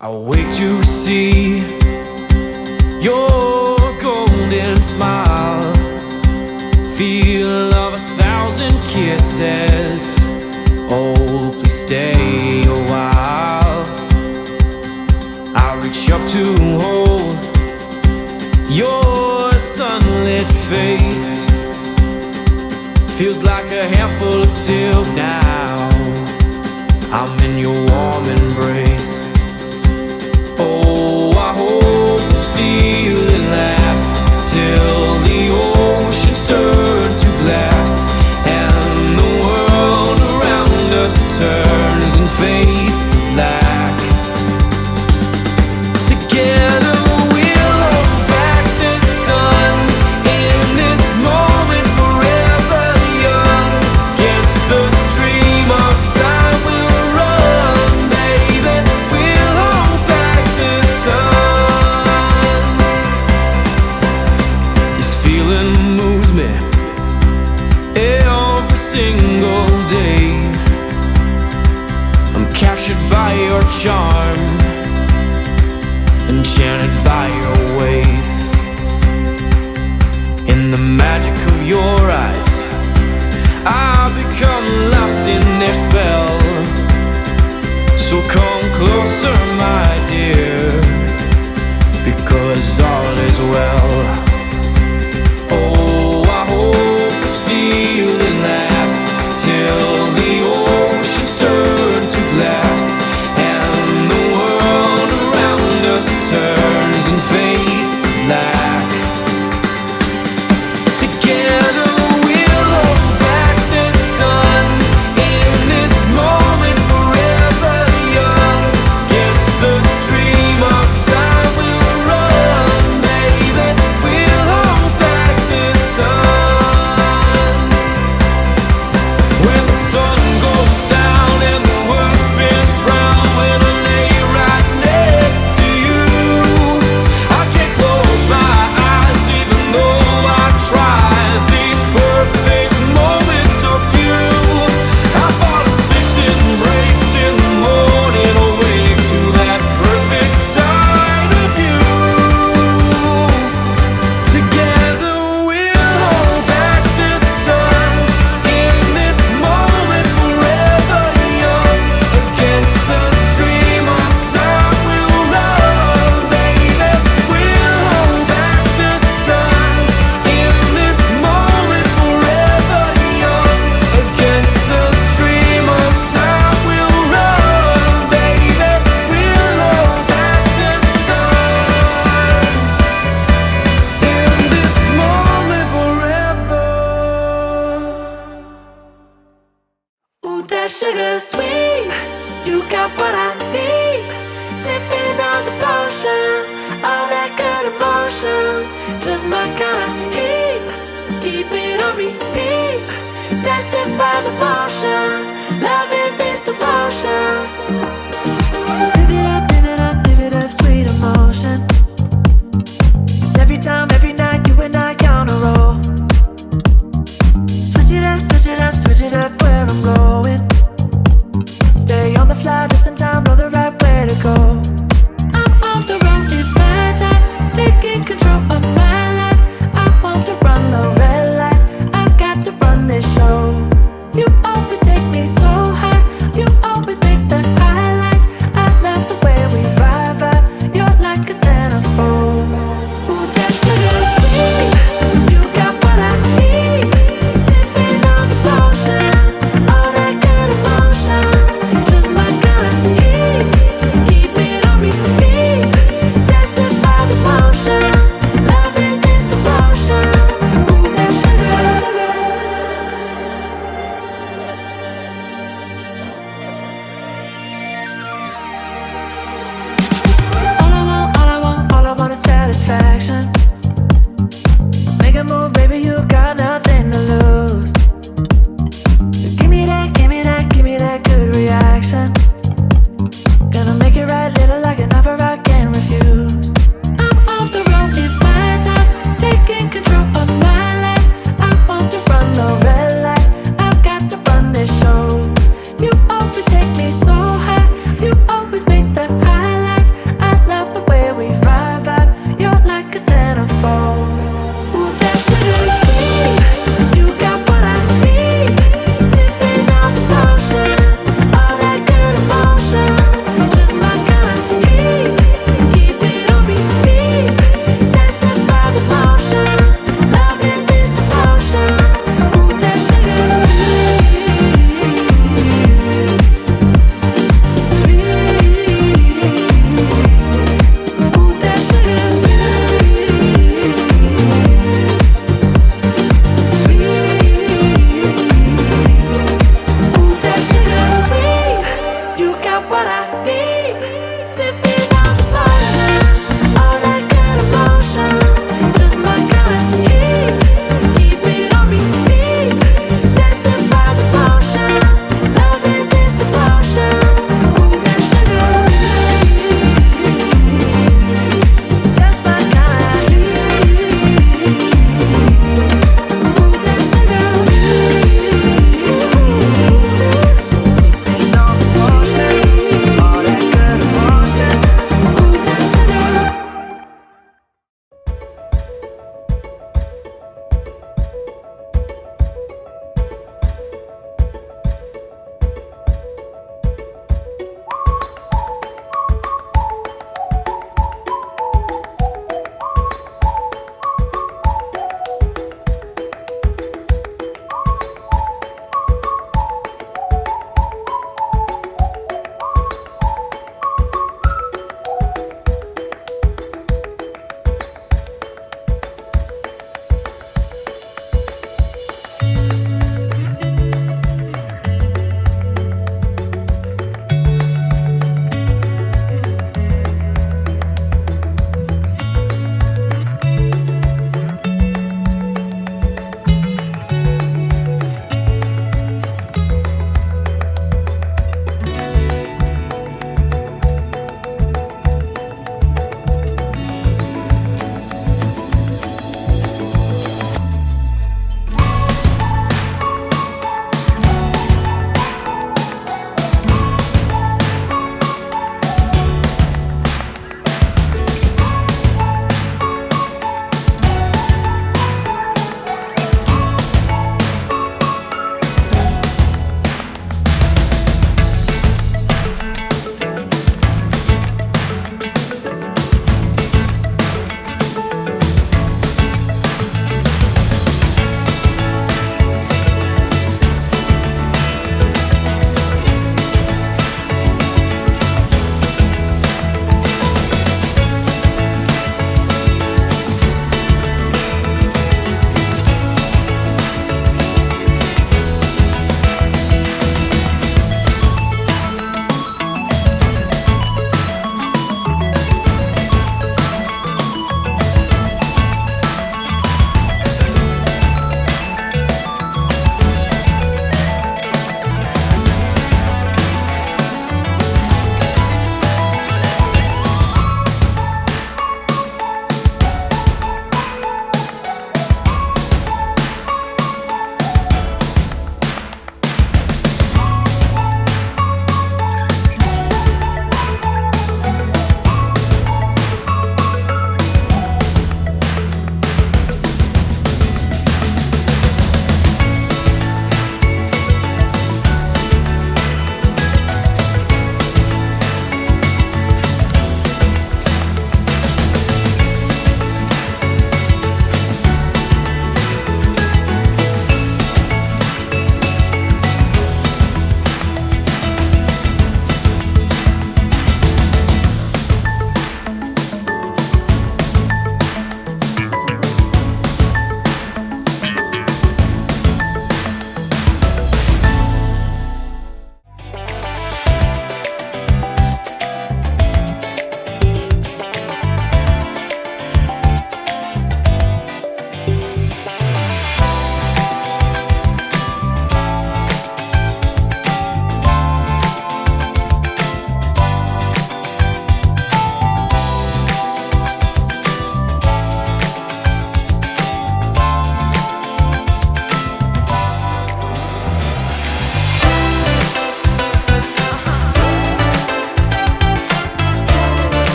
I wait to see your golden smile, feel of 1,000 kisses. Oh, please stay a while. I reach up to hold your sunlit face. Feels like a handful of silk now. I'm in your warm embrace. Oh, I hope this feeling lasts till the oceans turn to glass and the world around us turns and fades to black. Together we'll hold back the sun in this moment, forever young. Against the stream of time we'll run, baby. We'll hold back the sun. This feeling moves me every single day. I'm captured by your charm, enchanted by your ways. In the magic of your eyes, I've become lost in their spell. So come closer, my dear, because all is well. Oh, I hope this feeling lasts till the oceans turn to glass and the world around us turns and fades to black. Together we'll hold back the sun in this moment, forever young. Against the stream of time we'll run, baby. We'll hold back the sun. When the sun goes down and the world spins round, when I lay right next to you, I can't close my eyes even though I try. These perfect moments of you, I fall asleep in embrace in the morning, awake to that perfect side of you. Together we'll hold back the sun in this moment, forever young. Against the stream of time we'll run, baby. We'll hold back the sun in this moment, forever young. Against the stream of time we'll run, baby. We'll hold back the sun in this moment forever. Ooh, that sugar sweet, you got what I need. Sipping on the potion, all that good emotion, just my kind of heat. Keep it on repeat, tested by the potion, loving this devotion. Live it up, live it up, live it up, sweet emotion. Every time, every night, you and I on a roll. Switch it up, switch it up, switch it up where I'm going. Stay on the fly just in time, know the right way to go. I'm on the road, it's my time, taking control of my life. I want to run the red lights, I've got to run this show. You always take me so high, you always make the highlights. I love the way we vibe, you're like a centerfold. Ooh, that sugar sweet, you got what I need. Sipping on the potion, all that good emotion, just my kind of heat. Keep it on repeat, tested by the potion, loving this devotion. Ooh, that sugar. All I want is satisfaction.